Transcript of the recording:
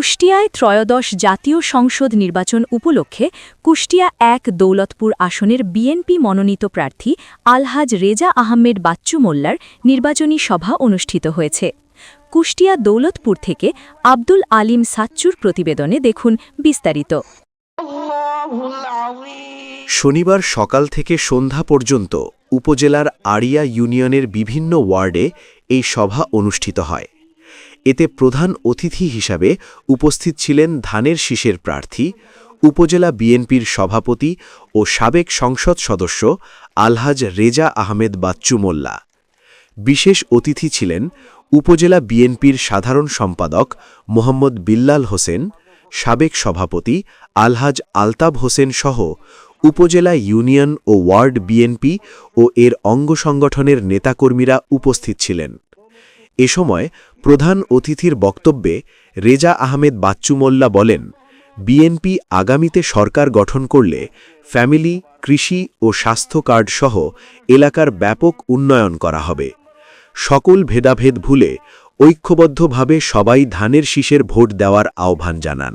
কুষ্টিয়ায় ত্রয়োদশ জাতীয় সংসদ নির্বাচন উপলক্ষে কুষ্টিয়া ১ দৌলতপুর আসনের বিএনপি মনোনীত প্রার্থী আলহাজ রেজা আহমেদ বাচ্চু মোল্লার নির্বাচনী সভা অনুষ্ঠিত হয়েছে। কুষ্টিয়া দৌলতপুর থেকে আব্দুল আলিম সাচ্চুর প্রতিবেদনে দেখুন বিস্তারিত। শনিবার সকাল থেকে সন্ধ্যা পর্যন্ত উপজেলার আড়িয়া ইউনিয়নের বিভিন্ন ওয়ার্ডে এই সভা অনুষ্ঠিত হয়। এতে প্রধান অতিথি হিসাবে উপস্থিত ছিলেন ধানের শীষের প্রার্থী, উপজেলা বিএনপির সভাপতি ও সাবেক সংসদ সদস্য আলহাজ রেজা আহমেদ বাচ্চু মোল্লা। বিশেষ অতিথি ছিলেন উপজেলা বিএনপির সাধারণ সম্পাদক মোহাম্মদ বিল্লাল হোসেন, সাবেক সভাপতি আলহাজ আলতাব হোসেন সহ উপজেলা ইউনিয়ন ও ওয়ার্ড বিএনপি ও এর অঙ্গ সংগঠনের নেতাকর্মীরা উপস্থিত ছিলেন। এ সময় প্রধান অতিথির বক্তব্যে রেজা আহমেদ বাচ্চু মোল্লা বলেন, বিএনপি আগামীতে সরকার গঠন করলে ফ্যামিলি, কৃষি ও স্বাস্থ্য কার্ড সহ এলাকার ব্যাপক উন্নয়ন করা হবে। সকল ভেদাভেদ ভুলে ঐক্যবদ্ধভাবে সবাই ধানের শীষের ভোট দেওয়ার আহ্বান জানান।